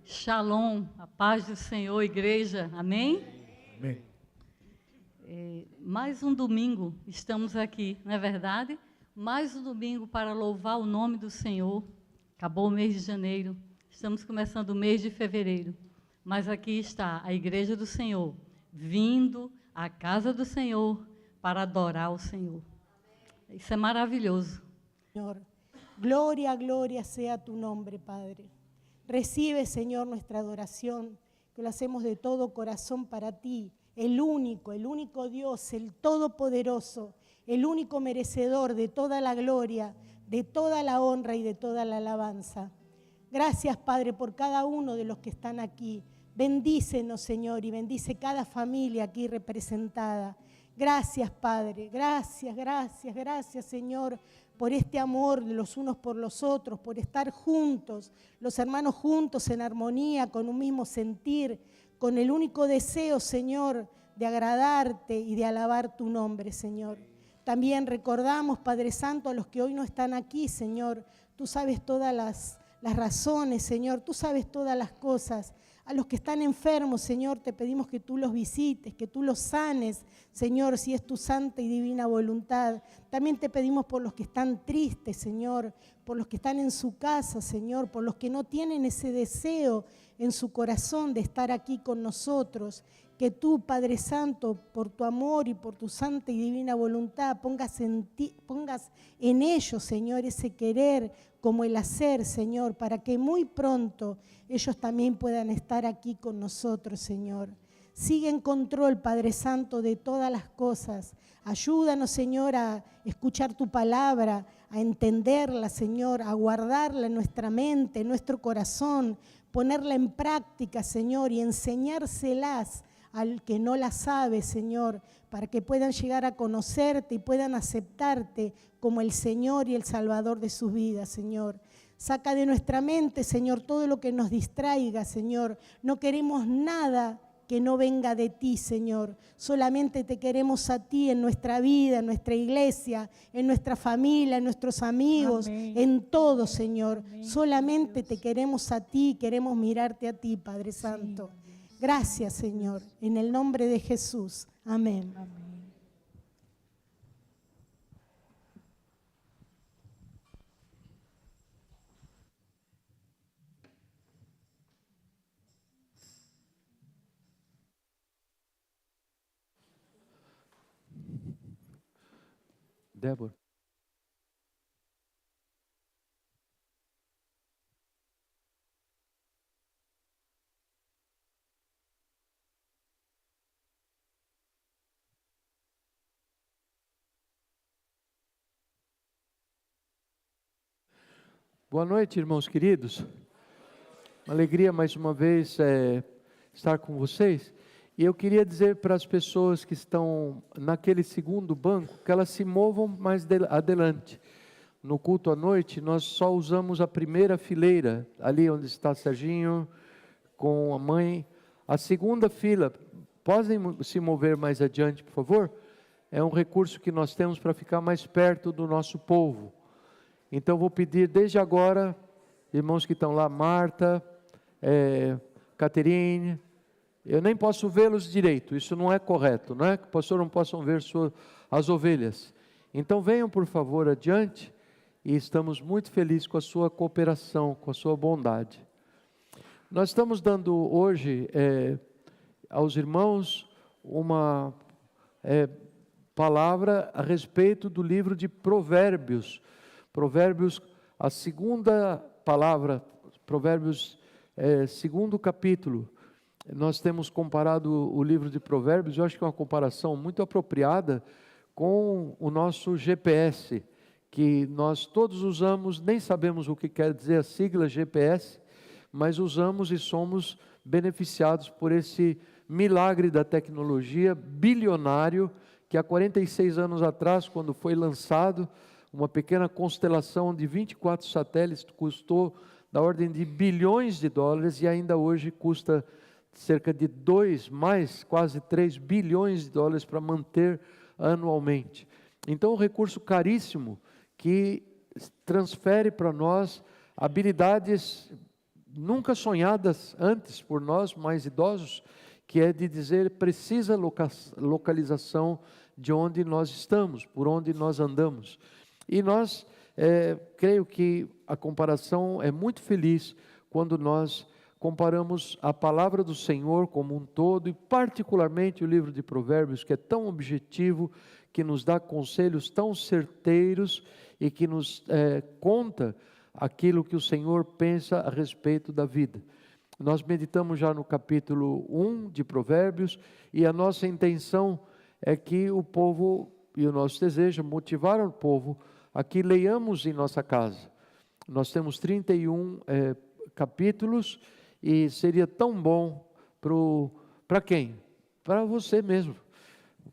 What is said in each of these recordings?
Shalom, a paz do Senhor, igreja, amém? Amém. Mais um domingo estamos aqui, não é verdade? Mais um domingo para louvar o nome do Senhor. Acabou o mês de janeiro, estamos começando o mês de fevereiro. Mas aqui está a igreja do Senhor, vindo à casa do Senhor para adorar o Senhor. Isso é maravilhoso. Señor, gloria, gloria sea tu nombre, Padre. Recibe, Señor, nuestra adoración, que lo hacemos de todo corazón para ti, el único Dios, el todopoderoso, el único merecedor de toda la gloria, de toda la honra y de toda la alabanza. Gracias, Padre, por cada uno de los que están aquí. Bendícenos, Señor, y bendice cada familia aquí representada. Gracias, Padre, gracias, Señor, por este amor de los unos por los otros, por estar juntos, los hermanos juntos en armonía, con un mismo sentir, con el único deseo, Señor, de agradarte y de alabar tu nombre, Señor. También recordamos, Padre Santo, a los que hoy no están aquí, Señor. Tú sabes todas las razones, Señor, tú sabes todas las cosas. A los que están enfermos, Señor, te pedimos que tú los visites, que tú los sanes, Señor, si es tu santa y divina voluntad. También te pedimos por los que están tristes, Señor, por los que están en su casa, Señor, por los que no tienen ese deseo en su corazón de estar aquí con nosotros. Que tú, Padre Santo, por tu amor y por tu santa y divina voluntad, pongas en ellos, Señor, ese querer como el hacer, Señor, para que muy pronto ellos también puedan estar aquí con nosotros, Señor. Sigue en control, Padre Santo, de todas las cosas. Ayúdanos, Señor, a escuchar tu palabra, a entenderla, Señor, a guardarla en nuestra mente, en nuestro corazón, ponerla en práctica, Señor, y enseñárselas al que no la sabe, Señor, para que puedan llegar a conocerte y puedan aceptarte como el Señor y el Salvador de sus vidas, Señor. Saca de nuestra mente, Señor, todo lo que nos distraiga, Señor. No queremos nada que no venga de ti, Señor. Solamente te queremos a ti en nuestra vida, en nuestra iglesia, en nuestra familia, en nuestros amigos, Amén. en todo, Señor. Amén. Solamente te queremos a ti, queremos mirarte a ti, Padre Santo. Gracias, Señor, en el nombre de Jesús. Amén. Amém. Débora. Boa noite, irmãos queridos. Uma alegria mais uma vez estar com vocês. E eu queria dizer para as pessoas que estão naquele segundo banco que elas se movam mais adelante. No culto à noite, nós só usamos a primeira fileira, ali onde está Serginho, com a mãe. A segunda fila, podem se mover mais adiante, por favor? É um recurso que nós temos para ficar mais perto do nosso povo. Então, vou pedir desde agora, irmãos que estão lá, Marta, Caterine, eu nem posso vê-los direito, isso não é correto, não é que o pastor não possam ver as ovelhas. Então, venham por favor adiante, e estamos muito felizes com a sua cooperação, com a sua bondade. Nós estamos dando hoje aos irmãos uma palavra a respeito do livro de Provérbios. Provérbios, a segunda palavra, Provérbios, segundo capítulo. Nós temos comparado o livro de Provérbios, eu acho que é uma comparação muito apropriada com o nosso GPS, que nós todos usamos, nem sabemos o que quer dizer a sigla GPS, mas usamos e somos beneficiados por esse milagre da tecnologia bilionário, que há 46 anos atrás, quando foi lançado, uma pequena constelação de 24 satélites custou da ordem de bilhões de dólares e ainda hoje custa cerca de quase 3 bilhões de dólares para manter anualmente. Então, um recurso caríssimo que transfere para nós habilidades nunca sonhadas antes por nós mais idosos, que é de dizer precisa localização de onde nós estamos, por onde nós andamos. E nós, creio que a comparação é muito feliz quando nós comparamos a palavra do Senhor como um todo, e particularmente o livro de Provérbios, que é tão objetivo, que nos dá conselhos tão certeiros e que nos conta aquilo que o Senhor pensa a respeito da vida. Nós meditamos já no capítulo 1 de Provérbios, e a nossa intenção é que o povo, e o nosso desejo, motivar o povo a que leiamos em nossa casa. Nós temos 31 capítulos, e seria tão bom para quem? Para você mesmo.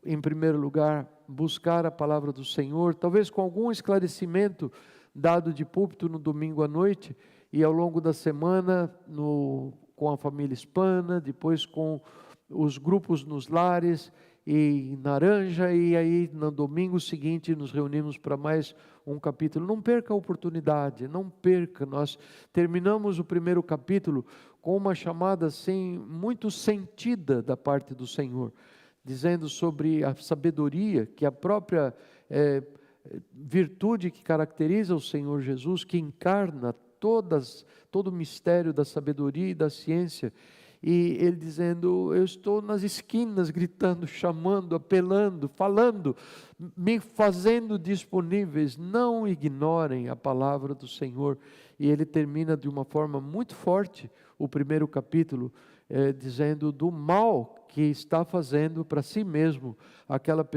Em primeiro lugar, buscar a palavra do Senhor, talvez com algum esclarecimento dado de púlpito no domingo à noite, e ao longo da semana com a família hispana, depois com os grupos nos lares e Naranja, e aí no domingo seguinte nos reunimos para mais um capítulo. Não perca a oportunidade, não perca. Nós terminamos o primeiro capítulo com uma chamada assim muito sentida da parte do Senhor, dizendo sobre a sabedoria, que a própria virtude que caracteriza o Senhor Jesus, que encarna todo o mistério da sabedoria e da ciência. E ele dizendo: eu estou nas esquinas gritando, chamando, apelando, falando, me fazendo disponíveis, não ignorem a palavra do Senhor. E ele termina de uma forma muito forte o primeiro capítulo, dizendo do mal que está fazendo para si mesmo aquelas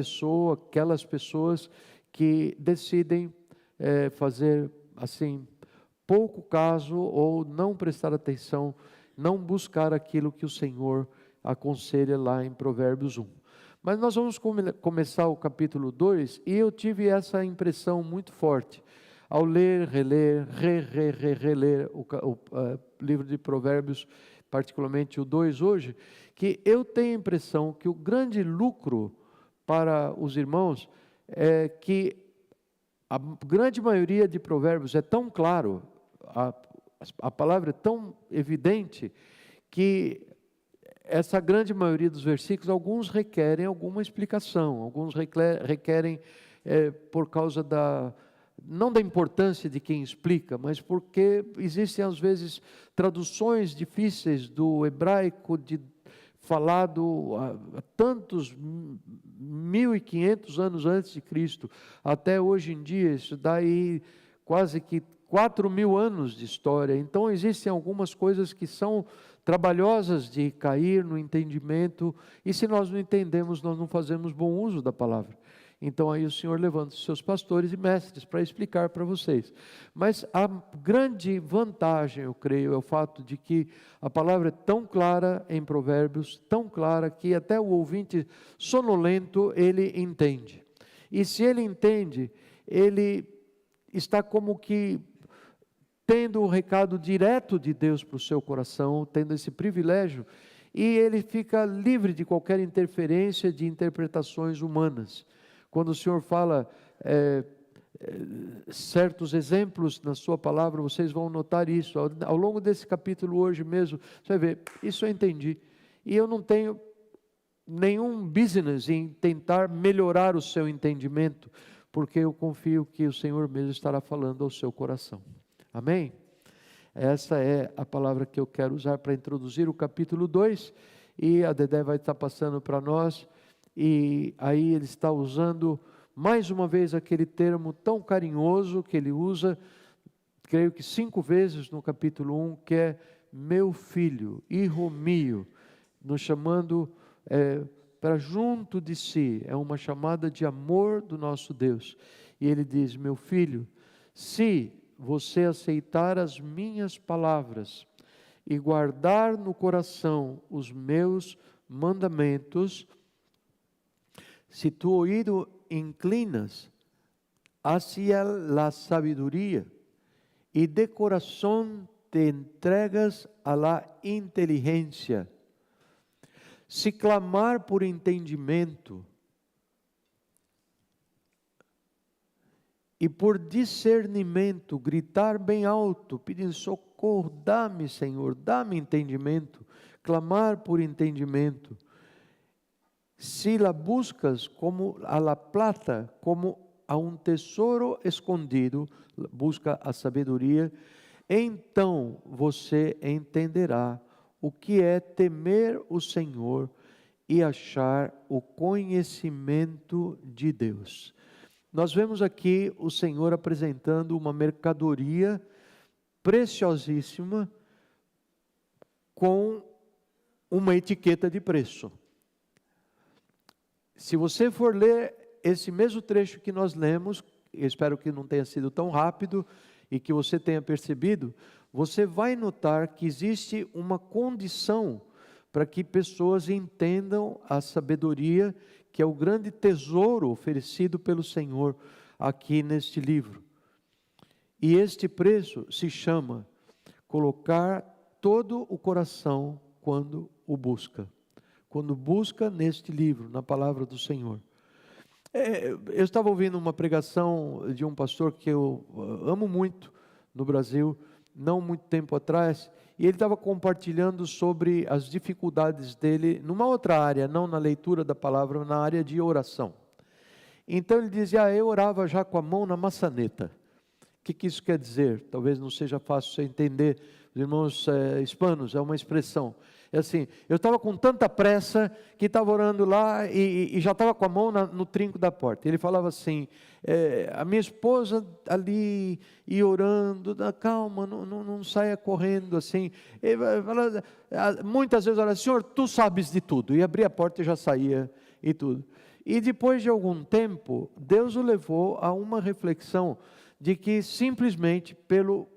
pessoas que decidem fazer assim pouco caso, ou não prestar atenção, não buscar aquilo que o Senhor aconselha lá em Provérbios 1. Mas nós vamos começar o capítulo 2, e eu tive essa impressão muito forte, ao ler, reler, reler o livro de Provérbios, particularmente o 2 hoje, que eu tenho a impressão que o grande lucro para os irmãos é que a grande maioria de Provérbios é tão claro, a palavra é tão evidente, que essa grande maioria dos versículos, alguns requerem alguma explicação, alguns requerem por causa não da importância de quem explica, mas porque existem às vezes traduções difíceis do hebraico, falado há tantos 1500 anos antes de Cristo, até hoje em dia. Isso dá aí quase que 4.000 anos de história. Então existem algumas coisas que são trabalhosas de cair no entendimento, e se nós não entendemos, nós não fazemos bom uso da palavra. Então aí o Senhor levanta os seus pastores e mestres para explicar para vocês. Mas a grande vantagem, eu creio, é o fato de que a palavra é tão clara em Provérbios, tão clara, que até o ouvinte sonolento, ele entende. E se ele entende, ele está como que tendo o recado direto de Deus para o seu coração, tendo esse privilégio, e ele fica livre de qualquer interferência de interpretações humanas. Quando o Senhor fala certos exemplos na sua palavra, vocês vão notar isso. Ao longo desse capítulo hoje mesmo, você vai ver, isso eu entendi. E eu não tenho nenhum business em tentar melhorar o seu entendimento, porque eu confio que o Senhor mesmo estará falando ao seu coração. Amém? Essa é a palavra que eu quero usar para introduzir o capítulo 2, e a Dedé vai estar passando para nós. E aí ele está usando mais uma vez aquele termo tão carinhoso que ele usa, creio que 5 vezes no capítulo 1, que é meu filho, hijo mío, nos chamando para junto de si. É uma chamada de amor do nosso Deus. E ele diz: meu filho, se você aceitar as minhas palavras e guardar no coração os meus mandamentos, si tu oído inclinas hacia la sabiduría y de corazón te entregas a la inteligencia, se clamar por entendimento e por discernimento, gritar bem alto, pedindo socorro, dá-me, Senhor, dá-me entendimento, clamar por entendimento. Si la buscas como a la plata, como a um tesouro escondido, busca a sabedoria, então você entenderá o que é temer o Senhor e achar o conhecimento de Deus. Nós vemos aqui o Senhor apresentando uma mercadoria preciosíssima com uma etiqueta de preço. Se você for ler esse mesmo trecho que nós lemos, eu espero que não tenha sido tão rápido e que você tenha percebido, você vai notar que existe uma condição para que pessoas entendam a sabedoria, que é o grande tesouro oferecido pelo Senhor aqui neste livro. E este preço se chama colocar todo o coração quando o busca. Quando busca neste livro, na palavra do Senhor. Eu estava ouvindo uma pregação de um pastor que eu amo muito no Brasil, não muito tempo atrás, e ele estava compartilhando sobre as dificuldades dele numa outra área, não na leitura da palavra, na área de oração. Então ele dizia, eu orava já com a mão na maçaneta. O que isso quer dizer? Talvez não seja fácil você entender, os irmãos hispanos, é uma expressão. É assim, eu estava com tanta pressa que estava orando lá e já estava com a mão no trinco da porta. Ele falava assim, a minha esposa ali e orando, calma, não saia correndo assim. Muitas vezes, olha, Senhor, tu sabes de tudo. E abria a porta e já saía e tudo. E depois de algum tempo, Deus o levou a uma reflexão de que simplesmente pelo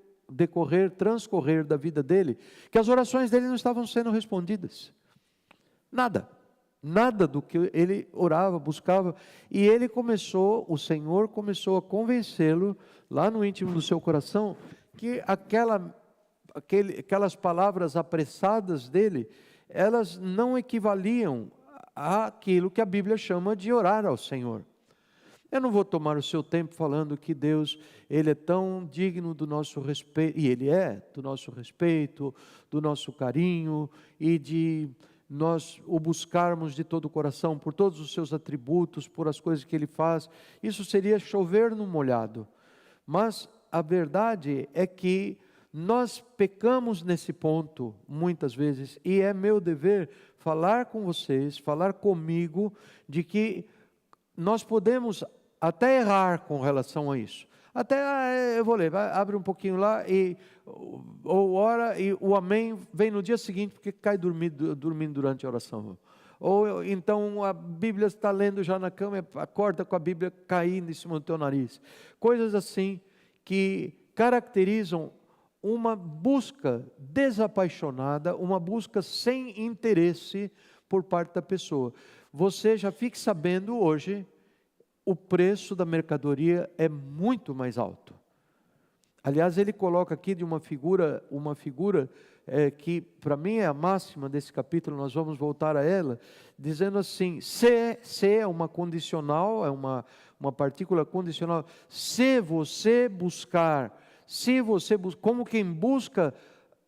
transcorrer da vida dele, que as orações dele não estavam sendo respondidas. Nada do que ele orava, buscava, e o Senhor começou a convencê-lo, lá no íntimo do seu coração, que aquelas palavras apressadas dele, elas não equivaliam àquilo que a Bíblia chama de orar ao Senhor. Eu não vou tomar o seu tempo falando que Deus, Ele é tão digno do nosso respeito, e Ele é, do nosso respeito, do nosso carinho, e de nós o buscarmos de todo o coração, por todos os seus atributos, por as coisas que Ele faz. Isso seria chover no molhado. Mas a verdade é que nós pecamos nesse ponto, muitas vezes, e é meu dever falar com vocês, falar comigo, de que nós podemos até errar com relação a isso. Até, eu vou ler, abre um pouquinho lá, ou ora, e o amém vem no dia seguinte, porque cai dormindo durante a oração. Ou então a Bíblia está lendo já na cama, acorda com a Bíblia caindo em cima do teu nariz. Coisas assim que caracterizam uma busca desapaixonada, uma busca sem interesse por parte da pessoa. Você já fique sabendo hoje, o preço da mercadoria é muito mais alto. Aliás, ele coloca aqui de uma figura que para mim é a máxima desse capítulo, nós vamos voltar a ela, dizendo assim, se é uma condicional, é uma partícula condicional, se você buscar, como quem busca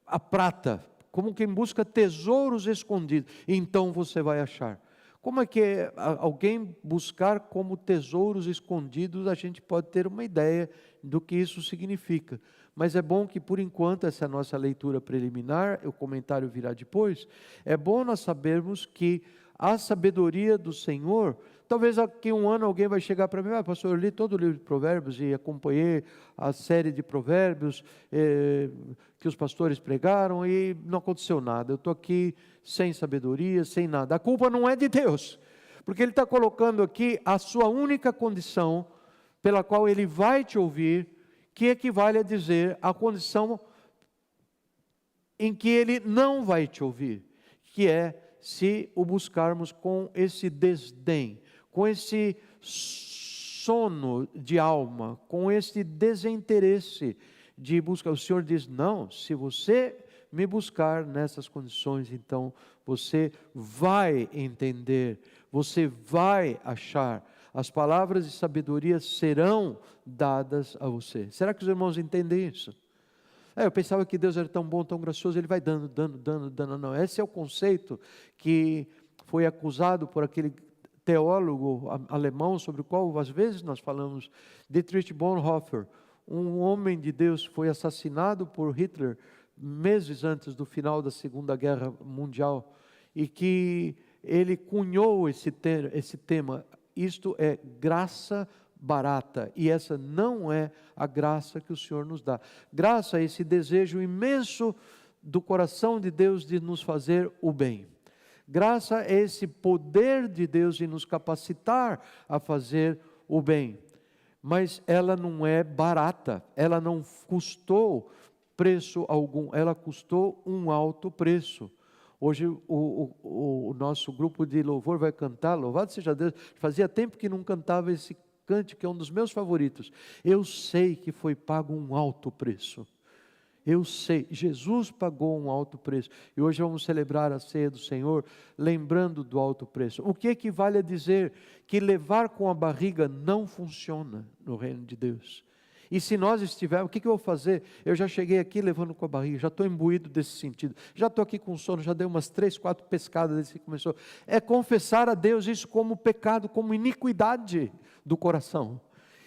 a prata, como quem busca tesouros escondidos, então você vai achar. Como é que alguém buscar como tesouros escondidos, a gente pode ter uma ideia do que isso significa. Mas é bom que, por enquanto, essa é a nossa leitura preliminar, o comentário virá depois, é bom nós sabermos que a sabedoria do Senhor, talvez daqui a um ano alguém vai chegar para mim, pastor, eu li todo o livro de Provérbios e acompanhei a série de Provérbios que os pastores pregaram e não aconteceu nada, eu estou aqui sem sabedoria, sem nada. A culpa não é de Deus, porque Ele está colocando aqui a sua única condição pela qual Ele vai te ouvir, que equivale a dizer a condição em que Ele não vai te ouvir, que é se o buscarmos com esse desdém, com esse sono de alma, com esse desinteresse de buscar. O Senhor diz, não, se você me buscar nessas condições, então você vai entender, você vai achar, as palavras de sabedoria serão dadas a você. Será que os irmãos entendem isso? Eu pensava que Deus era tão bom, tão gracioso, Ele vai dando, dando. Não, esse é o conceito que foi acusado por aquele teólogo alemão, sobre o qual às vezes nós falamos, Dietrich Bonhoeffer, um homem de Deus, foi assassinado por Hitler meses antes do final da Segunda Guerra Mundial, e que ele cunhou esse tema, isto é graça barata, e essa não é a graça que o Senhor nos dá. Graça é esse desejo imenso do coração de Deus de nos fazer o bem. Graça é esse poder de Deus de nos capacitar a fazer o bem. Mas ela não é barata, ela não custou preço algum, ela custou um alto preço. Hoje o nosso grupo de louvor vai cantar, louvado seja Deus, fazia tempo que não cantava esse cântico, que é um dos meus favoritos. Eu sei que foi pago um alto preço. Eu sei, Jesus pagou um alto preço. E hoje vamos celebrar a ceia do Senhor, lembrando do alto preço. O que equivale a dizer que levar com a barriga não funciona no reino de Deus. E se nós estivermos, o que eu vou fazer? Eu já cheguei aqui levando com a barriga, já estou imbuído desse sentido. Já estou aqui com sono, já dei umas 3, 4 pescadas desde que começou. É confessar a Deus isso como pecado, como iniquidade do coração.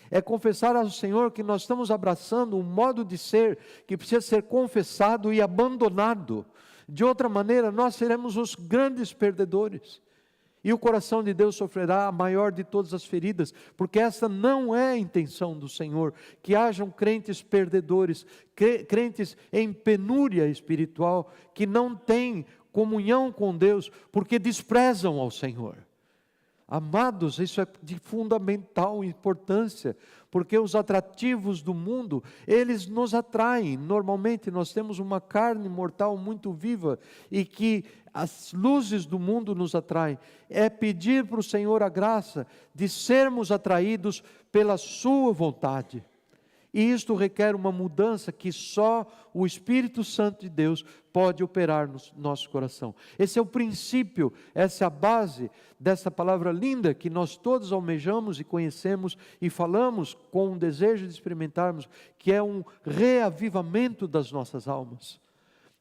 É confessar ao Senhor que nós estamos abraçando um modo de ser que precisa ser confessado e abandonado. De outra maneira, nós seremos os grandes perdedores. E o coração de Deus sofrerá a maior de todas as feridas, porque essa não é a intenção do Senhor, que hajam crentes perdedores, crentes em penúria espiritual, que não têm comunhão com Deus, porque desprezam ao Senhor. Amados, isso é de fundamental importância, porque os atrativos do mundo, eles nos atraem. Normalmente nós temos uma carne mortal muito viva e que as luzes do mundo nos atraem. É pedir para o Senhor a graça de sermos atraídos pela sua vontade. E isto requer uma mudança que só o Espírito Santo de Deus pode operar no nosso coração. Esse é o princípio, essa é a base dessa palavra linda que nós todos almejamos e conhecemos e falamos com um desejo de experimentarmos, que é um reavivamento das nossas almas.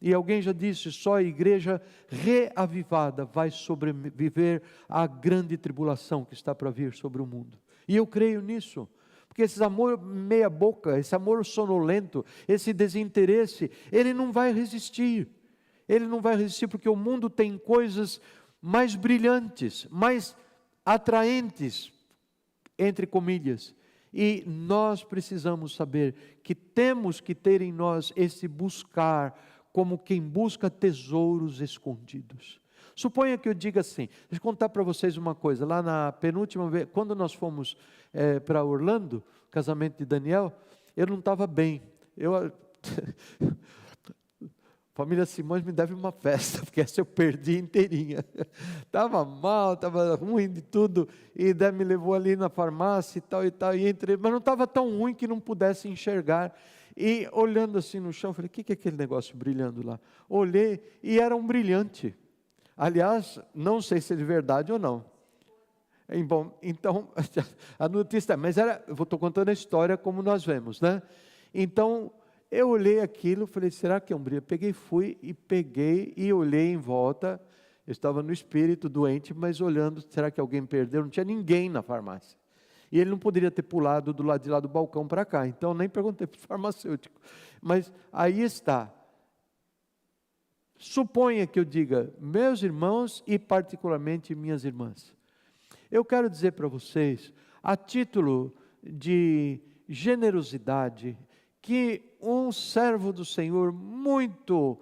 E alguém já disse, só a igreja reavivada vai sobreviver à grande tribulação que está para vir sobre o mundo. E eu creio nisso. Porque esse amor meia boca, esse amor sonolento, esse desinteresse, ele não vai resistir. Ele não vai resistir porque o mundo tem coisas mais brilhantes, mais atraentes, entre comilhas. E nós precisamos saber que temos que ter em nós esse buscar, como quem busca tesouros escondidos. Suponha que eu diga assim, deixa eu contar para vocês uma coisa, lá na penúltima vez, quando nós fomos para Orlando, casamento de Daniel, eu não estava bem, família Simões me deve uma festa, porque essa eu perdi inteirinha, estava mal, estava ruim de tudo, e daí me levou ali na farmácia e tal, e entrei, mas não estava tão ruim que não pudesse enxergar, e olhando assim no chão, falei, o que é aquele negócio brilhando lá? Olhei, e era um brilhante. Aliás, não sei se é de verdade ou não. Bom, então, a notícia, mas eu estou contando a história como nós vemos, né? Então, eu olhei aquilo, falei, será que é um brilho? Peguei e olhei em volta, eu estava no espírito doente, mas olhando, será que alguém perdeu? Não tinha ninguém na farmácia. E ele não poderia ter pulado do lado de lá do balcão para cá, então nem perguntei para o farmacêutico. Mas aí está. Suponha que eu diga, meus irmãos e particularmente minhas irmãs, eu quero dizer para vocês, a título de generosidade, que um servo do Senhor muito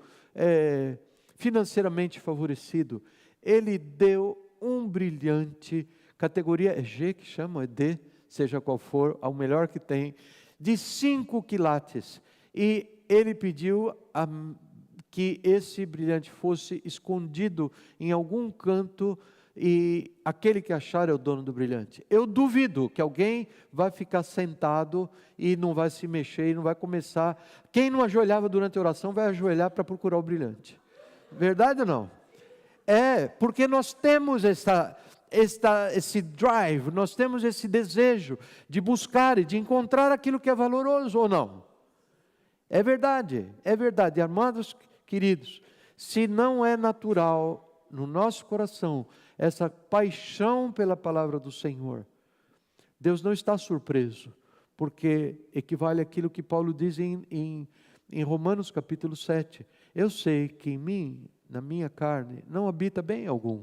financeiramente favorecido, ele deu um brilhante, categoria G que chama, é D, seja qual for, ao melhor que tem, de 5 quilates, e ele pediu que esse brilhante fosse escondido em algum canto e aquele que achar é o dono do brilhante. Eu duvido que alguém vai ficar sentado e não vai se mexer e não vai começar. Quem não ajoelhava durante a oração vai ajoelhar para procurar o brilhante. Verdade ou não? Porque nós temos esse drive, nós temos esse desejo de buscar e de encontrar aquilo que é valoroso ou não. É verdade, é verdade. Amados queridos, se não é natural no nosso coração essa paixão pela palavra do Senhor, Deus não está surpreso, porque equivale àquilo que Paulo diz em Romanos capítulo 7. Eu sei que em mim, na minha carne, não habita bem algum.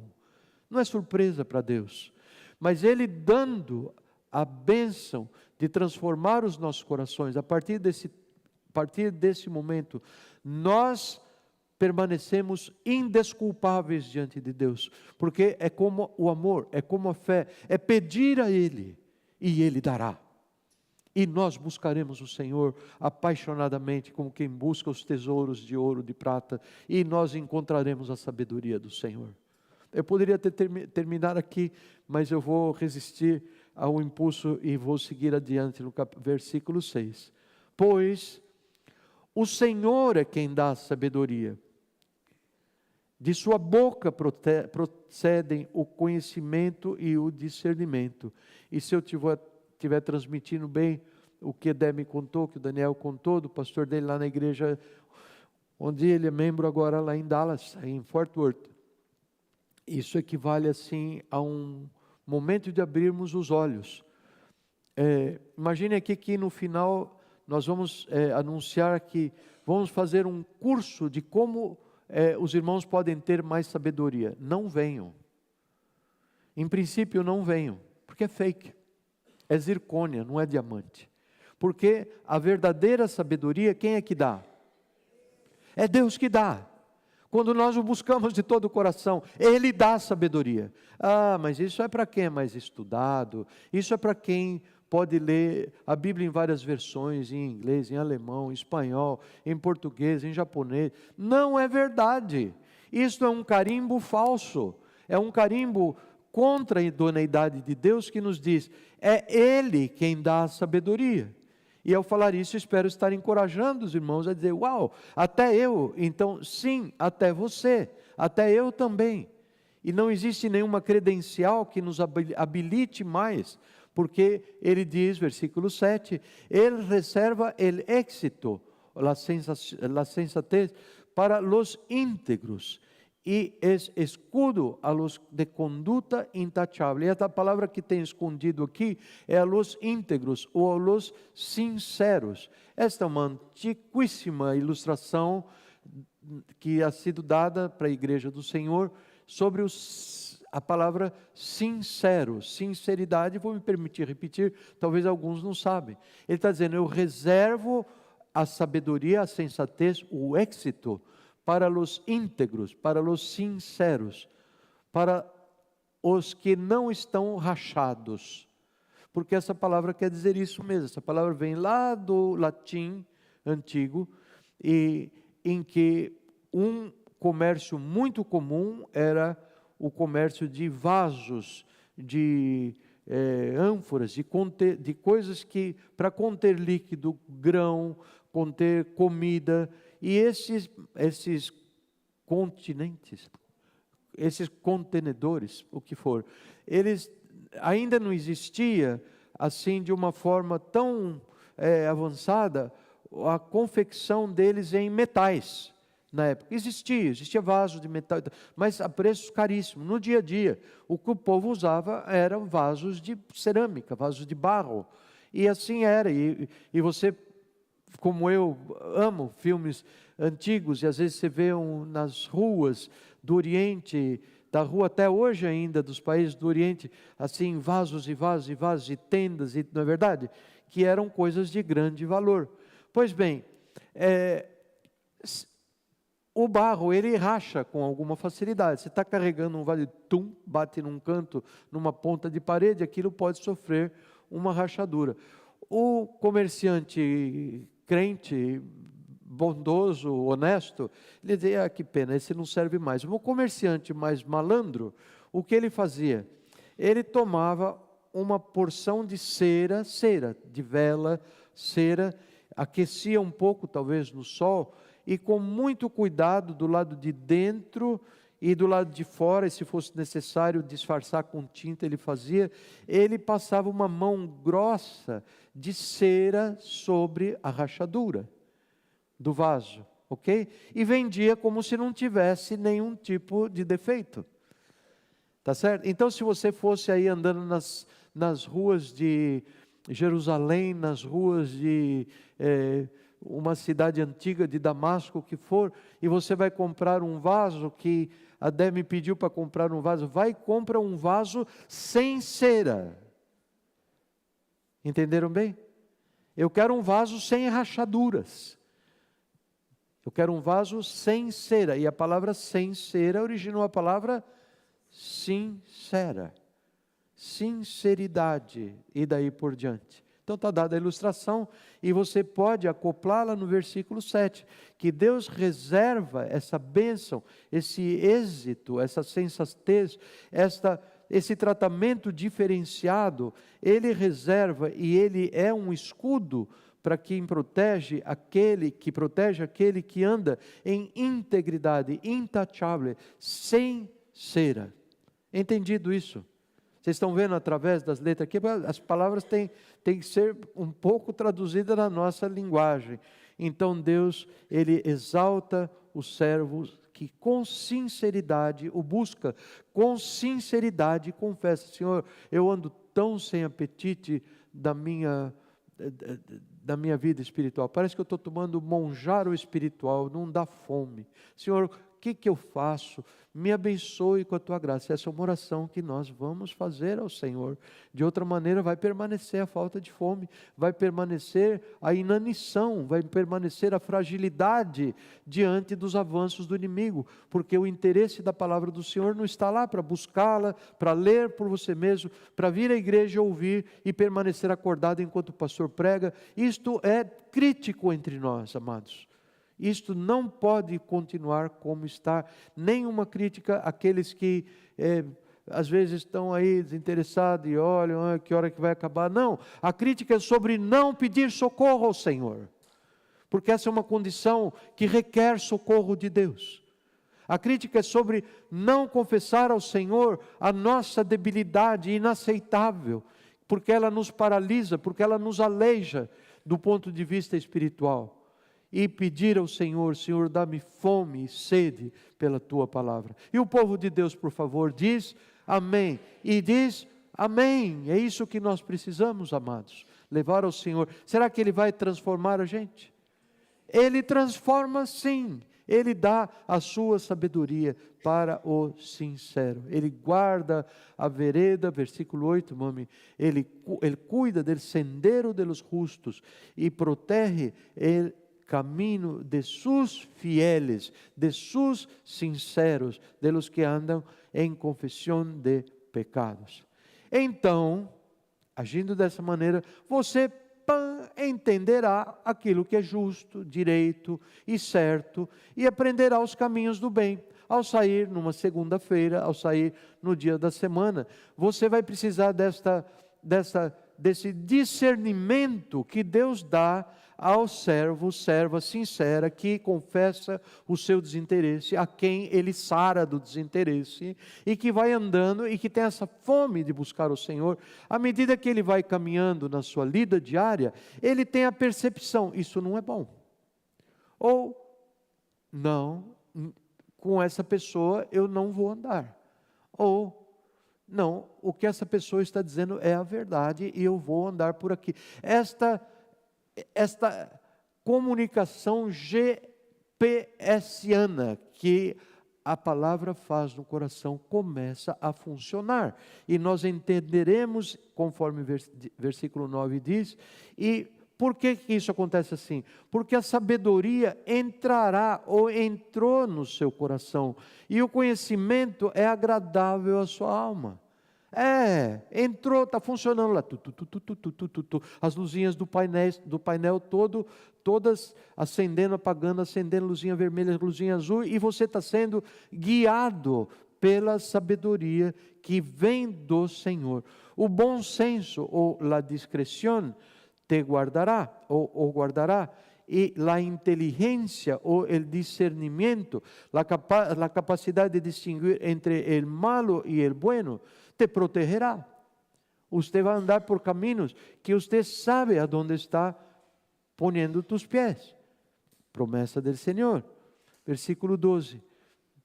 Não é surpresa para Deus. Mas Ele dando a bênção de transformar os nossos corações, a partir desse momento, nós permanecemos indesculpáveis diante de Deus. Porque é como o amor, é como a fé, é pedir a Ele, e Ele dará. E nós buscaremos o Senhor apaixonadamente, como quem busca os tesouros de ouro, de prata, e nós encontraremos a sabedoria do Senhor. Eu poderia terminar aqui, mas eu vou resistir ao impulso e vou seguir adiante no versículo 6. Pois o Senhor é quem dá a sabedoria. De sua boca procedem o conhecimento e o discernimento. E se eu estiver transmitindo bem o que Edé me contou, que o Daniel contou, do pastor dele lá na igreja, onde ele é membro agora lá em Dallas, em Fort Worth. Isso equivale assim a um momento de abrirmos os olhos. Imagine aqui que no final nós vamos anunciar que vamos fazer um curso de como os irmãos podem ter mais sabedoria. Não venham. Em princípio não venham, porque é fake. É zircônia, não é diamante. Porque a verdadeira sabedoria, quem é que dá? É Deus que dá. Quando nós o buscamos de todo o coração, Ele dá sabedoria. Ah, mas isso é para quem é mais estudado, isso é para quem pode ler a Bíblia em várias versões, em inglês, em alemão, em espanhol, em português, em japonês. Não é verdade. Isso é um carimbo falso, é um carimbo contra a idoneidade de Deus que nos diz, é Ele quem dá a sabedoria. E ao falar isso, espero estar encorajando os irmãos a dizer, uau, até eu, então sim, até você, até eu também. E não existe nenhuma credencial que nos habilite mais, porque ele diz, versículo 7, Ele reserva el éxito, la sensatez, para los íntegros, e es escudo a los de conduta intachable. E esta palavra que tem escondido aqui é a los íntegros ou a los sinceros. Esta é uma antiquíssima ilustração que ha sido dada para a igreja do Senhor sobre a palavra sincero, sinceridade. Vou me permitir repetir, talvez alguns não sabem. Ele está dizendo, eu reservo a sabedoria, a sensatez, o êxito para os íntegros, para os sinceros, para os que não estão rachados, porque essa palavra quer dizer isso mesmo. Essa palavra vem lá do latim antigo, e em que um comércio muito comum era o comércio de vasos, de ânforas, de coisas que para conter líquido, grão, conter comida. E esses continentes, esses contenedores, o que for, eles ainda não existia assim de uma forma tão avançada a confecção deles em metais. Na época existia vaso de metal, mas a preços caríssimos. No dia a dia, o que o povo usava eram vasos de cerâmica, vasos de barro, e assim era. E você, como eu amo filmes antigos, e às vezes você vê nas ruas do Oriente, da rua até hoje ainda, dos países do Oriente, assim, vasos e vasos e vasos, e tendas, e, não é verdade? Que eram coisas de grande valor. Pois bem, o barro, ele racha com alguma facilidade. Você está carregando um vaso, bate num canto, numa ponta de parede, aquilo pode sofrer uma rachadura. O comerciante crente, bondoso, honesto, ele dizia, que pena, esse não serve mais. O comerciante mais malandro, o que ele fazia? Ele tomava uma porção de cera, de vela, cera, aquecia um pouco, talvez no sol, e com muito cuidado do lado de dentro e do lado de fora, e se fosse necessário disfarçar com tinta, ele fazia, ele passava uma mão grossa de cera sobre a rachadura. do vaso, ok? E vendia como se não tivesse nenhum tipo de defeito. Tá certo? Então, se você fosse aí andando nas ruas de Jerusalém, nas ruas de uma cidade antiga de Damasco, o que for, e você vai comprar um vaso, que a Dé me pediu para comprar um vaso, vai e compra um vaso sem cera. Entenderam bem? Eu quero um vaso sem rachaduras. Eu quero um vaso sem cera. E a palavra sem cera originou a palavra sincera. Sinceridade. E daí por diante. Então está dada a ilustração. E você pode acoplá-la no versículo 7. Que Deus reserva essa bênção, esse êxito, essa sensatez, esse tratamento diferenciado. Ele reserva e ele é um escudo para quem protege aquele que anda em integridade, intachável, sem cera. Entendido isso? Vocês estão vendo através das letras aqui, as palavras têm que ser um pouco traduzidas na nossa linguagem. Então Deus, Ele exalta os servos que com sinceridade o busca, com sinceridade confessa: Senhor, eu ando tão sem apetite da minha vida espiritual, parece que eu estou tomando monjaro espiritual, não dá fome. Senhor, o que eu faço? Me abençoe com a Tua graça. Essa é uma oração que nós vamos fazer ao Senhor. De outra maneira vai permanecer a falta de fome, vai permanecer a inanição, vai permanecer a fragilidade diante dos avanços do inimigo, porque o interesse da palavra do Senhor não está lá para buscá-la, para ler por você mesmo, para vir à igreja ouvir e permanecer acordado enquanto o pastor prega. Isto é crítico entre nós, amados. Isto não pode continuar como está. Nenhuma crítica àqueles que às vezes estão aí desinteressados e olham, que hora que vai acabar. Não, a crítica é sobre não pedir socorro ao Senhor, porque essa é uma condição que requer socorro de Deus. A crítica é sobre não confessar ao Senhor a nossa debilidade inaceitável, porque ela nos paralisa, porque ela nos aleija do ponto de vista espiritual. E pedir ao Senhor: Senhor, dá-me fome e sede pela Tua palavra. E o povo de Deus, por favor, diz amém. E diz amém. É isso que nós precisamos, amados. Levar ao Senhor. Será que Ele vai transformar a gente? Ele transforma, sim. Ele dá a sua sabedoria para o sincero. Ele guarda a vereda, versículo 8, mami. Ele cuida del sendero de los justos e protege el camino de sus fieles, de sus sinceros, de los que andam em confissão de pecados. Então, agindo dessa maneira, você entenderá aquilo que é justo, direito e certo, e aprenderá os caminhos do bem. Ao sair numa segunda-feira, ao sair no dia da semana, você vai precisar desse discernimento que Deus dá ao servo, serva sincera, que confessa o seu desinteresse, a quem Ele sara do desinteresse, e que vai andando e que tem essa fome de buscar o Senhor. À medida que ele vai caminhando na sua lida diária, ele tem a percepção: isso não é bom. Ou, não, com essa pessoa eu não vou andar. Ou, não, o que essa pessoa está dizendo é a verdade e eu vou andar por aqui. Esta comunicação GPSiana que a palavra faz no coração começa a funcionar. E nós entenderemos, conforme versículo 9 diz, e por que isso acontece assim? Porque a sabedoria entrará ou entrou no seu coração, e o conhecimento é agradável à sua alma. Entrou, está funcionando lá, as luzinhas do painel todo, todas acendendo, apagando, acendendo, luzinha vermelha, luzinha azul, e você está sendo guiado pela sabedoria que vem do Senhor. O bom senso, ou la discreção, te guardará, ou guardará, e a inteligência ou o discernimento, a capacidade de distinguir entre o malo e o bueno, te protegerá. Você vai andar por caminhos que você sabe aonde está poniendo tus pés. Promessa del Senhor. Versículo 12.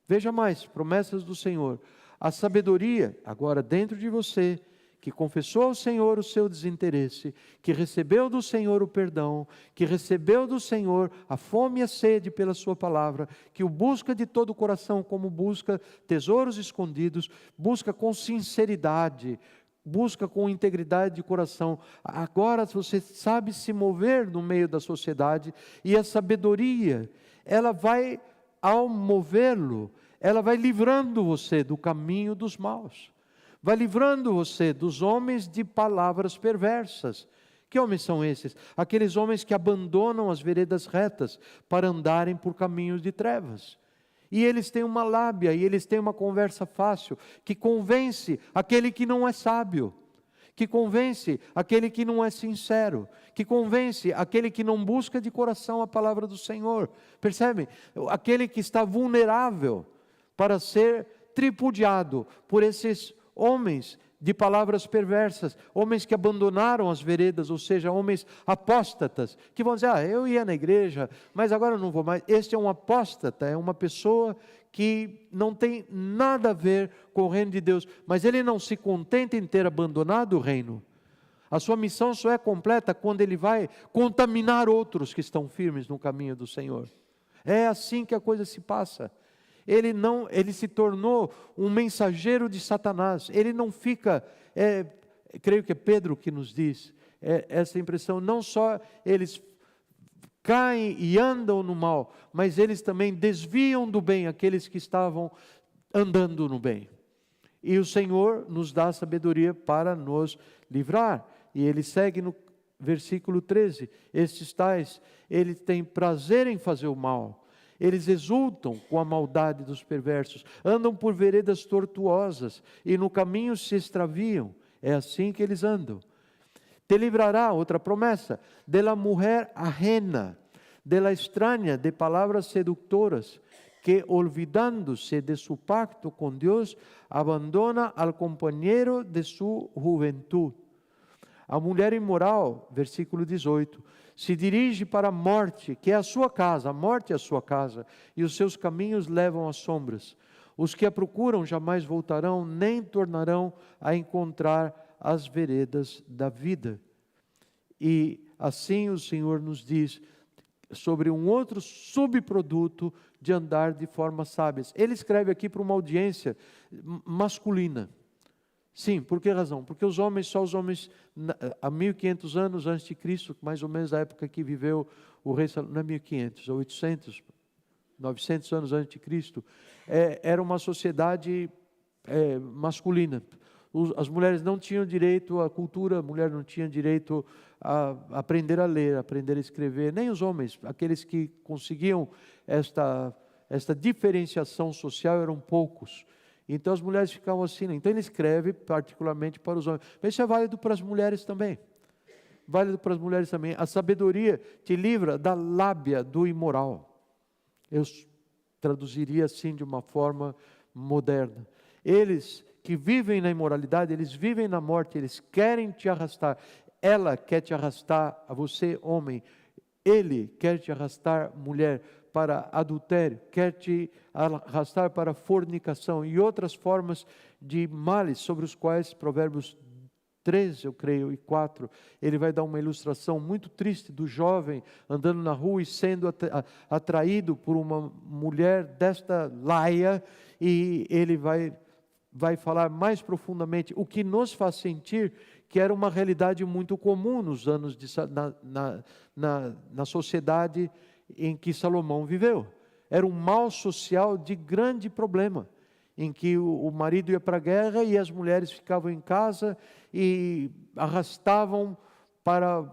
Veja mais, promessas do Senhor. A sabedoria, agora dentro de você, que confessou ao Senhor o seu desinteresse, que recebeu do Senhor o perdão, que recebeu do Senhor a fome e a sede pela sua palavra, que o busca de todo o coração como busca tesouros escondidos, busca com sinceridade, busca com integridade de coração. Agora você sabe se mover no meio da sociedade, e a sabedoria, ela vai, ao movê-lo, ela vai livrando você do caminho dos maus. Vai livrando você dos homens de palavras perversas. Que homens são esses? Aqueles homens que abandonam as veredas retas para andarem por caminhos de trevas. E eles têm uma lábia, e eles têm uma conversa fácil, que convence aquele que não é sábio, que convence aquele que não é sincero, que convence aquele que não busca de coração a palavra do Senhor. Percebem? Aquele que está vulnerável para ser tripudiado por esses homens de palavras perversas, homens que abandonaram as veredas, ou seja, homens apóstatas, que vão dizer, eu ia na igreja, mas agora eu não vou mais. Este é um apóstata, é uma pessoa que não tem nada a ver com o reino de Deus, mas ele não se contenta em ter abandonado o reino. A sua missão só é completa quando ele vai contaminar outros que estão firmes no caminho do Senhor. É assim que a coisa se passa. Ele se tornou um mensageiro de Satanás. Ele não fica, creio que é Pedro que nos diz essa impressão, não só eles caem e andam no mal, mas eles também desviam do bem aqueles que estavam andando no bem. E o Senhor nos dá sabedoria para nos livrar. E ele segue no versículo 13, estes tais, eles têm prazer em fazer o mal, eles exultam com a maldade dos perversos, andam por veredas tortuosas e no caminho se extraviam. É assim que eles andam. Te livrará, outra promessa, de la mujer ajena, de la extraña, de palavras seductoras, que olvidando-se de su pacto con Dios, abandona al compañero de su juventud. A mulher imoral, versículo 18, se dirige para a morte, que é a sua casa, a morte é a sua casa, e os seus caminhos levam às sombras. Os que a procuram jamais voltarão, nem tornarão a encontrar as veredas da vida. E assim o Senhor nos diz sobre um outro subproduto de andar de forma sábia. Ele escreve aqui para uma audiência masculina. Sim, por que razão? Porque só os homens, há 1500 anos antes de Cristo, mais ou menos a época que viveu o rei Salomão, não é 1500, 800, 900 anos antes de Cristo, era uma sociedade masculina. As mulheres não tinham direito à cultura, a mulher não tinha direito a aprender a ler, a aprender a escrever, nem os homens, aqueles que conseguiam esta diferenciação social eram poucos. Então as mulheres ficavam assim, então ele escreve particularmente para os homens, mas isso é válido para as mulheres também, a sabedoria te livra da lábia do imoral, eu traduziria assim de uma forma moderna, eles que vivem na imoralidade, eles vivem na morte, eles querem te arrastar, ela quer te arrastar, a você homem, ele quer te arrastar mulher, para adultério, quer te arrastar para fornicação e outras formas de males sobre os quais Provérbios 13, eu creio, e 4, ele vai dar uma ilustração muito triste do jovem andando na rua e sendo atraído por uma mulher desta laia, e ele vai falar mais profundamente o que nos faz sentir que era uma realidade muito comum nos anos na sociedade em que Salomão viveu. Era um mal social de grande problema, em que o marido ia para a guerra e as mulheres ficavam em casa e arrastavam para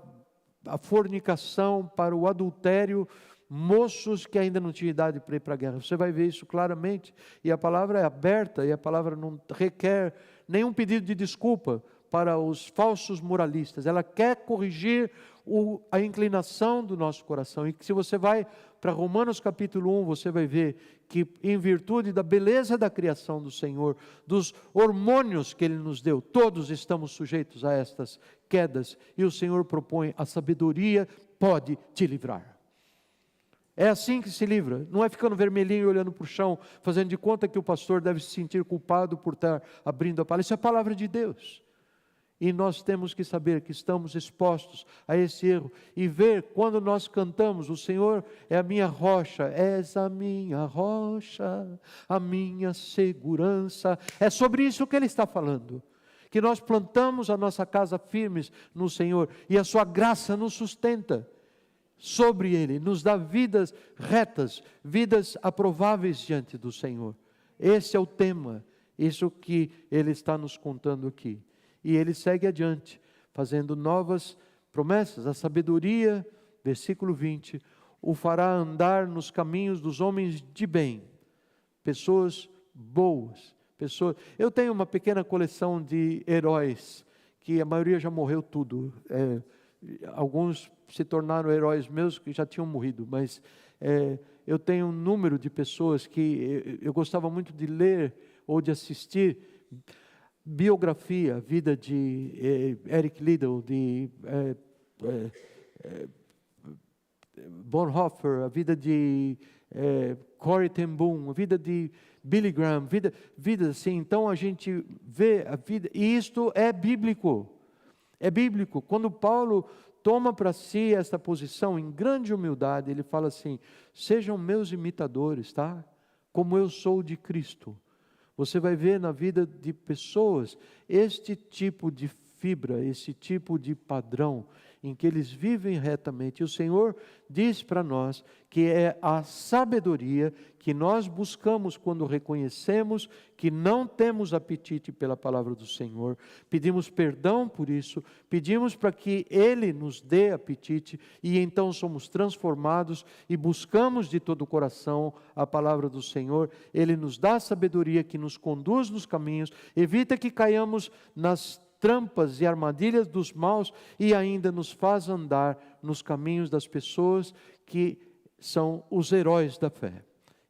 a fornicação, para o adultério, moços que ainda não tinham idade para ir para a guerra. Você vai ver isso claramente, e a palavra é aberta, e a palavra não requer nenhum pedido de desculpa para os falsos moralistas. Ela quer corrigir a inclinação do nosso coração. E que se você vai para Romanos capítulo 1, você vai ver que em virtude da beleza da criação do Senhor, dos hormônios que Ele nos deu, todos estamos sujeitos a estas quedas, e o Senhor propõe, a sabedoria pode te livrar. É assim que se livra, não é ficando vermelhinho olhando para o chão, fazendo de conta que o pastor deve se sentir culpado por estar abrindo a palavra. Isso é a palavra de Deus. E nós temos que saber que estamos expostos a esse erro e ver quando nós cantamos, o Senhor é a minha rocha, és a minha rocha, a minha segurança. É sobre isso que ele está falando. Que nós plantamos a nossa casa firmes no Senhor e a sua graça nos sustenta sobre Ele, nos dá vidas retas, vidas aprováveis diante do Senhor. Esse é o tema, isso que Ele está nos contando aqui. E Ele segue adiante, fazendo novas promessas. A sabedoria, versículo 20, o fará andar nos caminhos dos homens de bem, pessoas boas, pessoas... Eu tenho uma pequena coleção de heróis, que a maioria já morreu tudo, alguns se tornaram heróis meus que já tinham morrido, mas eu tenho um número de pessoas que eu gostava muito de ler ou de assistir. Biografia, a vida de Eric Liddell, de Bonhoeffer, a vida de Corrie ten Boom, a vida de Billy Graham, vida assim. Então a gente vê a vida, e isto é bíblico. É bíblico. Quando Paulo toma para si esta posição em grande humildade, ele fala assim: sejam meus imitadores, tá? Como eu sou de Cristo. Você vai ver na vida de pessoas este tipo de fibra, esse tipo de padrão em que eles vivem retamente. E o Senhor diz para nós que é a sabedoria que nós buscamos quando reconhecemos que não temos apetite pela palavra do Senhor. Pedimos perdão por isso, pedimos para que Ele nos dê apetite e então somos transformados e buscamos de todo o coração a palavra do Senhor. Ele nos dá sabedoria que nos conduz nos caminhos, evita que caiamos nas trampas e armadilhas dos maus e ainda nos faz andar nos caminhos das pessoas que são os heróis da fé.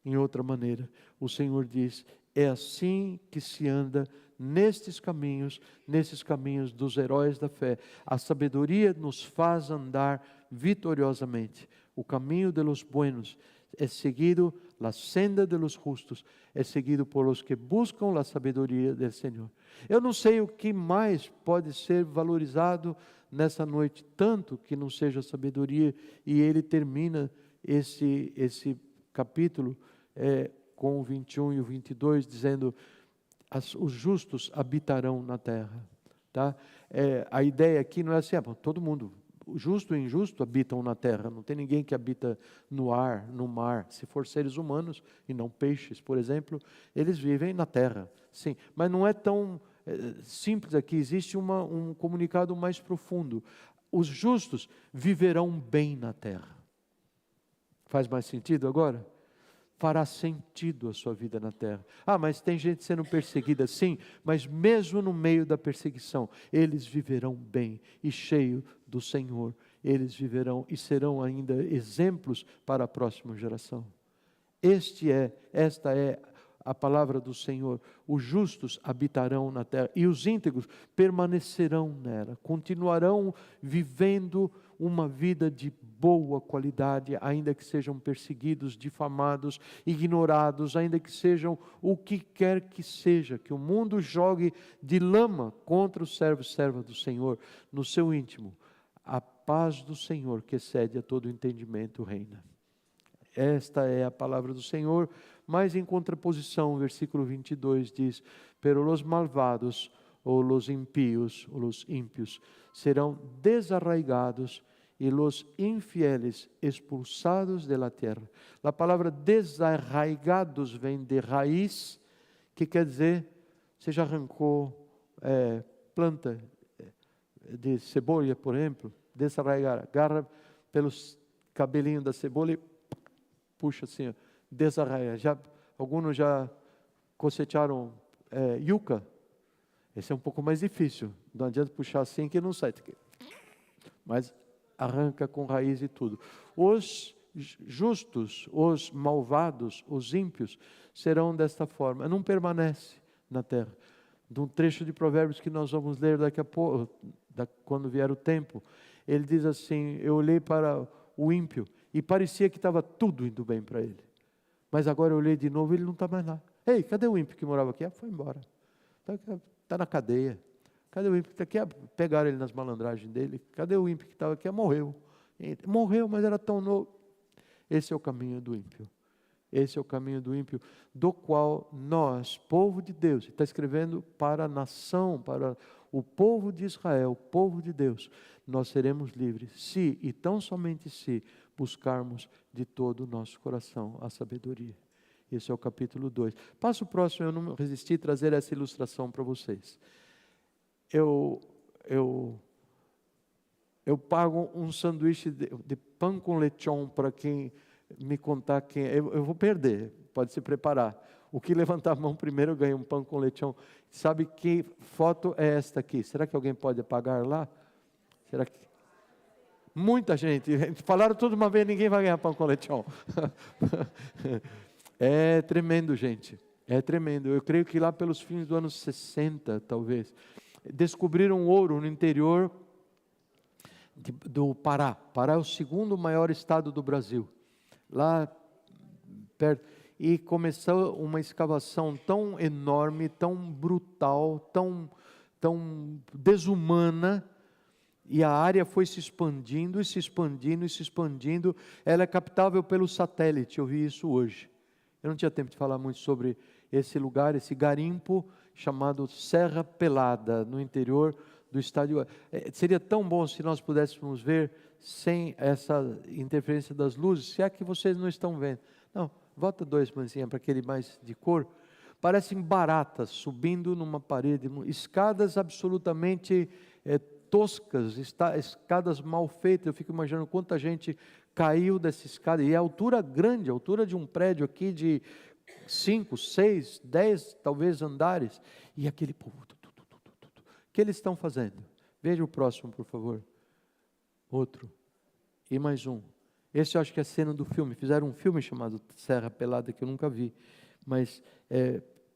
Em outra maneira, o Senhor diz: é assim que se anda nesses caminhos dos heróis da fé. A sabedoria nos faz andar vitoriosamente. O caminho de los buenos é seguido, la senda de los justos é seguido por los que buscam a sabedoria do Senhor. Eu não sei o que mais pode ser valorizado nessa noite, tanto que não seja sabedoria, e ele termina esse capítulo com o 21 e o 22, dizendo: os justos habitarão na terra. Tá? A ideia aqui não é assim, todo mundo, justo e injusto habitam na terra, não tem ninguém que habita no ar, no mar. Se for seres humanos e não peixes, por exemplo, eles vivem na terra, sim, mas não é tão simples aqui, existe um comunicado mais profundo. Os justos viverão bem na terra. Faz mais sentido agora? Fará sentido a sua vida na terra. Mas tem gente sendo perseguida, sim, mas mesmo no meio da perseguição, eles viverão bem e cheio do Senhor. Eles viverão e serão ainda exemplos para a próxima geração. Esta é a palavra do Senhor. Os justos habitarão na terra e os íntegros permanecerão nela, continuarão vivendo uma vida de boa qualidade, ainda que sejam perseguidos, difamados, ignorados, ainda que sejam o que quer que seja, que o mundo jogue de lama contra o servo e serva do Senhor, no seu íntimo, a paz do Senhor, que excede a todo entendimento, reina. Esta é a palavra do Senhor, mas em contraposição, o versículo 22 diz: pero los malvados, ou los impíos, ou los ímpios, serão desarraigados e los infieles expulsados de la tierra. A palavra desarraigados vem de raiz, que quer dizer, você já arrancou planta de cebola, por exemplo, desarraigar, agarra pelos cabelinhos da cebola e puxa assim, desarraiga. Alguns já cosecharam yuca. Esse é um pouco mais difícil, não adianta puxar assim que não sai. Mas arranca com raiz e tudo. Os justos, os malvados, os ímpios, serão desta forma. Não permanece na terra. De um trecho de Provérbios que nós vamos ler daqui a pouco, quando vier o tempo, ele diz assim: eu olhei para o ímpio e parecia que estava tudo indo bem para ele. Mas agora eu olhei de novo e ele não está mais lá. Ei, cadê o ímpio que morava aqui? Foi embora. Está na cadeia. Cadê o ímpio que está aqui? Pegaram ele nas malandragens dele. Cadê o ímpio que estava aqui? Morreu. Morreu, mas era tão novo. Esse é o caminho do ímpio. Esse é o caminho do ímpio, do qual nós, povo de Deus, está escrevendo para a nação, para o povo de Israel, o povo de Deus, nós seremos livres, se e tão somente se buscarmos de todo o nosso coração a sabedoria. Esse é o capítulo 2. Passa o próximo, eu não resisti a trazer essa ilustração para vocês. Eu pago um sanduíche de pão com lechon para quem me contar quem é. Eu vou perder, pode se preparar. O que levantar a mão primeiro, eu ganho um pão com lechon. Sabe que foto é esta aqui? Será que alguém pode apagar lá? Será que... Muita gente. Falaram tudo uma vez, ninguém vai ganhar pão com lechon. É tremendo, gente. É tremendo. Eu creio que lá pelos fins do ano 60, talvez, descobriram ouro no interior do Pará. Pará é o segundo maior estado do Brasil. Lá perto, e começou uma escavação tão enorme, tão brutal, tão desumana, e a área foi se expandindo, e se expandindo, e se expandindo. Ela é captável pelo satélite, eu vi isso hoje. Eu não tinha tempo de falar muito sobre esse lugar, esse garimpo, chamado Serra Pelada, no interior do estado. Seria tão bom se nós pudéssemos ver sem essa interferência das luzes, se é que vocês não estão vendo. Não, volta 2, Manzinha, para aquele mais de cor. Parecem baratas subindo numa parede, escadas absolutamente toscas, escadas mal feitas. Eu fico imaginando quanta gente caiu dessa escada, e a altura grande, a altura de um prédio aqui de 5, 6, 10 talvez andares, e aquele povo, o que eles estão fazendo? Veja o próximo, por favor. Outro, e mais um. Esse eu acho que é a cena do filme. Fizeram um filme chamado Serra Pelada, que eu nunca vi, mas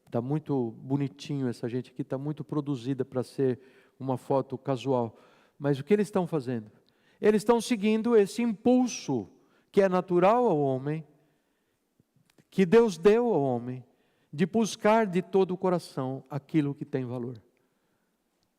está muito bonitinho. Essa gente aqui está muito produzida para ser uma foto casual. Mas o que eles estão fazendo? Eles estão seguindo esse impulso que é natural ao homem, que Deus deu ao homem, de buscar de todo o coração aquilo que tem valor.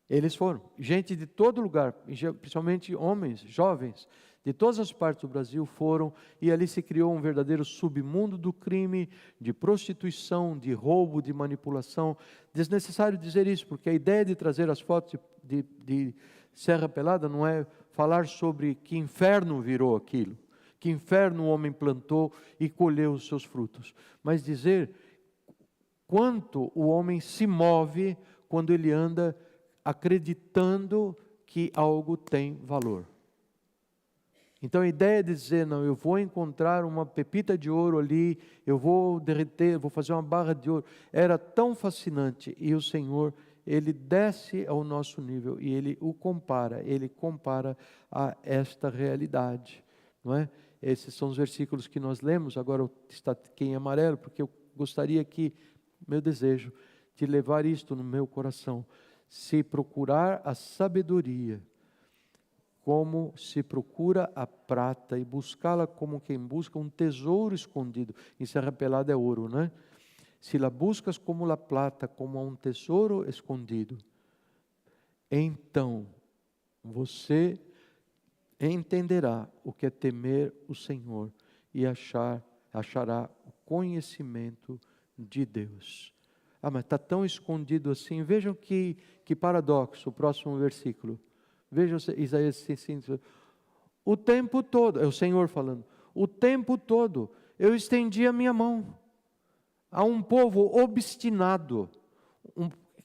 Eles foram, gente de todo lugar, principalmente homens, jovens, de todas as partes do Brasil foram, e ali se criou um verdadeiro submundo do crime, de prostituição, de roubo, de manipulação. Desnecessário dizer isso, porque a ideia de trazer as fotos de Serra Pelada não é falar sobre que inferno virou aquilo, que inferno o homem plantou e colheu os seus frutos, mas dizer quanto o homem se move quando ele anda acreditando que algo tem valor. Então a ideia de dizer, não, eu vou encontrar uma pepita de ouro ali, eu vou derreter, vou fazer uma barra de ouro, era tão fascinante, e o Senhor, Ele desce ao nosso nível, e Ele compara a esta realidade, não é? Esses são os versículos que nós lemos, agora está aqui em amarelo, porque eu gostaria que, meu desejo, de levar isto no meu coração, se procurar a sabedoria, como se procura a prata, e buscá-la como quem busca um tesouro escondido. Em Serra Pelada é ouro, né? Se la buscas como la plata, como um tesouro escondido, então você entenderá o que é temer o Senhor e achará o conhecimento de Deus. Ah, mas está tão escondido assim. Vejam que paradoxo, o próximo versículo. Vejam Isaías 5. O tempo todo, é o Senhor falando, o tempo todo eu estendi a minha mão a um povo obstinado,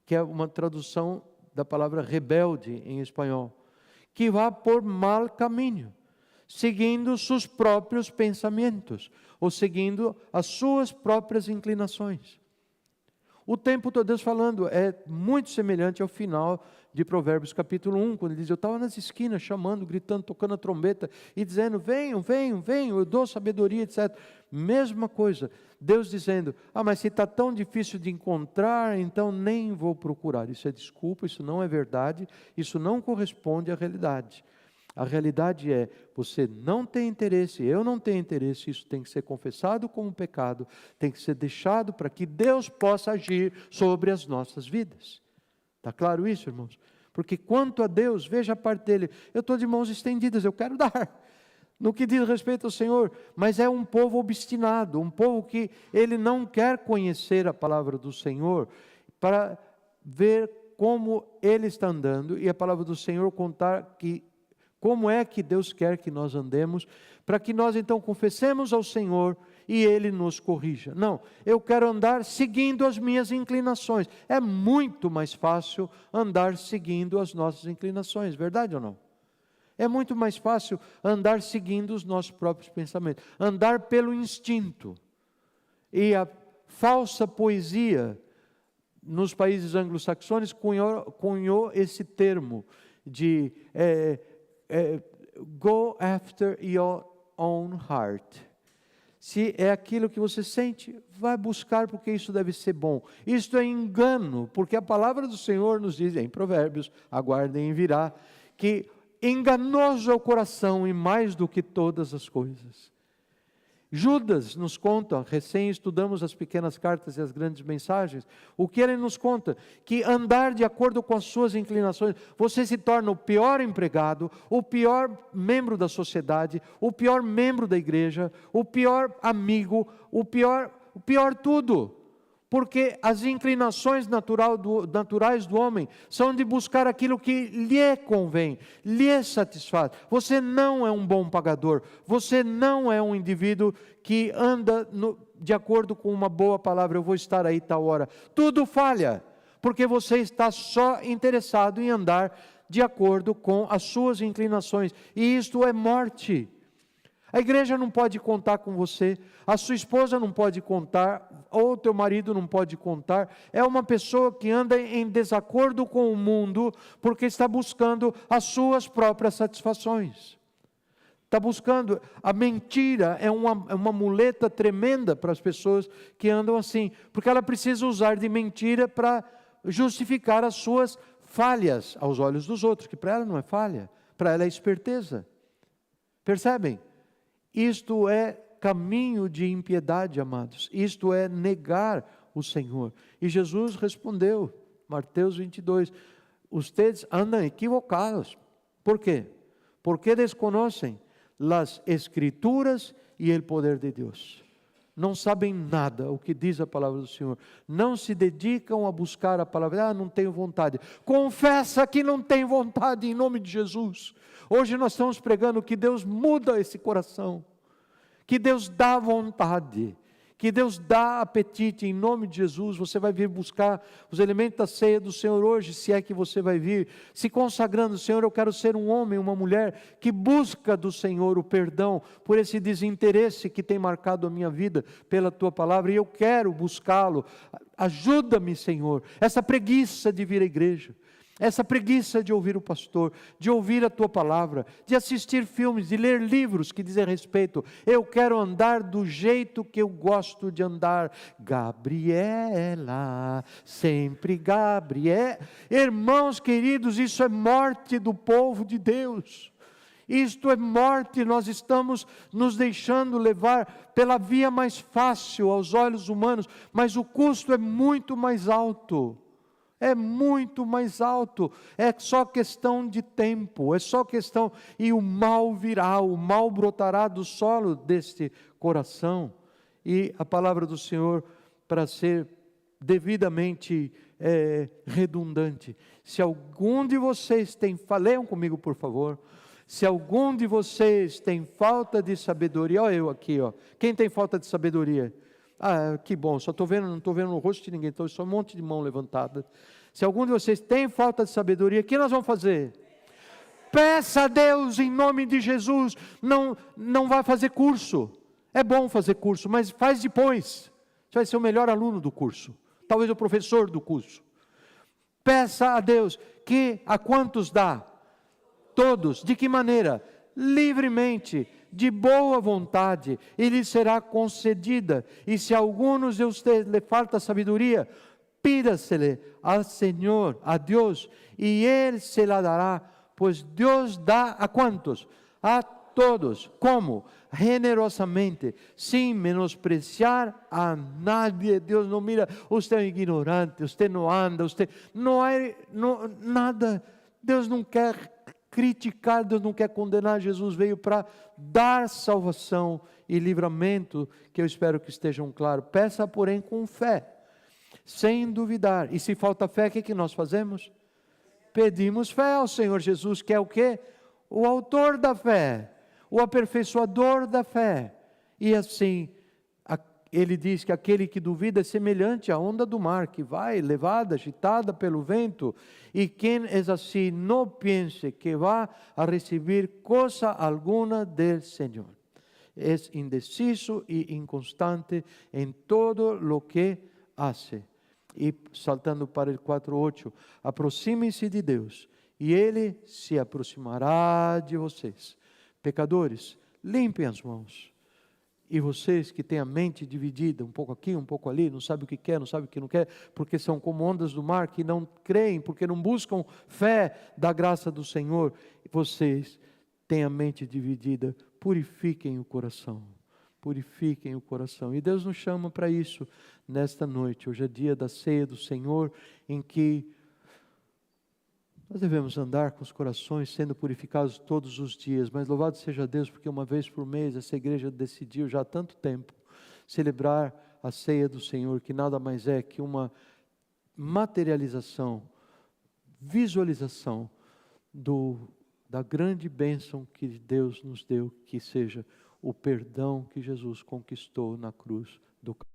que é uma tradução da palavra rebelde em espanhol, que vai por mal caminho, seguindo seus próprios pensamentos, ou seguindo as suas próprias inclinações. O tempo todo Deus falando, é muito semelhante ao final de Provérbios capítulo 1, quando ele diz, eu estava nas esquinas chamando, gritando, tocando a trombeta e dizendo, venham, venham, venham, eu dou sabedoria, etc. Mesma coisa, Deus dizendo, mas se está tão difícil de encontrar, então nem vou procurar. Isso é desculpa, isso não é verdade, isso não corresponde à realidade. A realidade é, você não tem interesse, eu não tenho interesse, isso tem que ser confessado como pecado, tem que ser deixado para que Deus possa agir sobre as nossas vidas. Está claro isso, irmãos? Porque quanto a Deus, veja a parte dele, eu estou de mãos estendidas, eu quero dar. No que diz respeito ao Senhor, mas é um povo obstinado, um povo que ele não quer conhecer a palavra do Senhor, para ver como ele está andando, e a palavra do Senhor contar como é que Deus quer que nós andemos, para que nós então confessemos ao Senhor e Ele nos corrija. Não, eu quero andar seguindo as minhas inclinações. É muito mais fácil andar seguindo as nossas inclinações, verdade ou não? É muito mais fácil andar seguindo os nossos próprios pensamentos, andar pelo instinto. E a falsa poesia, nos países anglo-saxônicos, cunhou esse termo de go after your own heart. Se é aquilo que você sente, vai buscar, porque isso deve ser bom. Isto é engano, porque a palavra do Senhor nos diz em Provérbios, aguardem e virá, que enganoso é o coração e mais do que todas as coisas. Judas nos conta, recém estudamos as pequenas cartas e as grandes mensagens, o que ele nos conta? Que andar de acordo com as suas inclinações, você se torna o pior empregado, o pior membro da sociedade, o pior membro da igreja, o pior amigo, o pior tudo. Porque as inclinações naturais do homem são de buscar aquilo que lhe convém, lhe satisfaz. Você não é um bom pagador, você não é um indivíduo que anda de acordo com uma boa palavra, eu vou estar aí tal hora. Tudo falha, porque você está só interessado em andar de acordo com as suas inclinações, e isto é morte. A igreja não pode contar com você, a sua esposa não pode contar, ou o teu marido não pode contar. É uma pessoa que anda em desacordo com o mundo, porque está buscando as suas próprias satisfações. Está buscando, a mentira é uma muleta tremenda para as pessoas que andam assim, porque ela precisa usar de mentira para justificar as suas falhas aos olhos dos outros, que para ela não é falha, para ela é esperteza. Percebem? Isto é caminho de impiedade, amados. Isto é negar o Senhor. E Jesus respondeu, Mateus 22, ustedes andam equivocados. ¿Por quê? Porque desconocem as Escrituras e o poder de Deus. Não sabem nada o que diz a palavra do Senhor. Não se dedicam a buscar a palavra. Não tenho vontade. Confessa que não tem vontade em nome de Jesus. Hoje nós estamos pregando que Deus muda esse coração, que Deus dá vontade, que Deus dá apetite em nome de Jesus. Você vai vir buscar os elementos da ceia do Senhor hoje, se é que você vai vir, se consagrando. Senhor, eu quero ser um homem, uma mulher que busca do Senhor o perdão por esse desinteresse que tem marcado a minha vida pela Tua palavra, e eu quero buscá-lo. Ajuda-me, Senhor, essa preguiça de vir à igreja, essa preguiça de ouvir o pastor, de ouvir a Tua palavra, de assistir filmes, de ler livros que dizem a respeito. Eu quero andar do jeito que eu gosto de andar. Gabriela, sempre Gabriela. Irmãos queridos, isso é morte do povo de Deus. Isto é morte. Nós estamos nos deixando levar pela via mais fácil aos olhos humanos, mas o custo é muito mais alto. É muito mais alto, é só questão de tempo, é só questão, e o mal virá, o mal brotará do solo deste coração. E a palavra do Senhor, para ser devidamente redundante, se algum de vocês tem, leiam comigo por favor, se algum de vocês tem falta de sabedoria, olha eu aqui, quem tem falta de sabedoria? Ah, que bom, só estou vendo, não estou vendo o rosto de ninguém, então só um monte de mão levantada. Se algum de vocês tem falta de sabedoria, o que nós vamos fazer? Peça a Deus em nome de Jesus. Não vai fazer curso. É bom fazer curso, mas faz depois. Você vai ser o melhor aluno do curso, talvez o professor do curso. Peça a Deus, que a quantos dá? Todos. De que maneira? Livremente, de boa vontade, e lhe será concedida. E se a alguns de vocês lhe falta sabedoria, pídasele ao Senhor, a Deus, e Ele se la dará pois Deus dá a quantos? A todos. Como? Generosamente, sem menospreciar a nadie. Deus não mira, você é um ignorante, você não anda, você nada. Deus não quer criticar, Deus não quer condenar. Jesus veio para dar salvação e livramento, que eu espero que estejam claros. Peça, porém, com fé, sem duvidar. E se falta fé, o que nós fazemos? Pedimos fé ao Senhor Jesus, que é o quê? O autor da fé, o aperfeiçoador da fé. E assim, ele diz que aquele que duvida é semelhante à onda do mar, que vai levada, agitada pelo vento. E quem é assim, não pense que vá a receber coisa alguma del Senhor. É indeciso e inconstante em todo lo que hace. E saltando para o 4:8, aproximem-se de Deus, e Ele se aproximará de vocês. Pecadores, limpem as mãos. E vocês que têm a mente dividida, um pouco aqui, um pouco ali, não sabe o que quer, não sabe o que não quer, porque são como ondas do mar que não creem, porque não buscam fé da graça do Senhor, vocês têm a mente dividida, purifiquem o coração. Purifiquem o coração. E Deus nos chama para isso nesta noite. Hoje é dia da ceia do Senhor, em que nós devemos andar com os corações sendo purificados todos os dias. Mas louvado seja Deus, porque uma vez por mês essa igreja decidiu já há tanto tempo celebrar a ceia do Senhor, que nada mais é que uma materialização, visualização da grande bênção que Deus nos deu, que seja o perdão que Jesus conquistou na cruz do Calvário.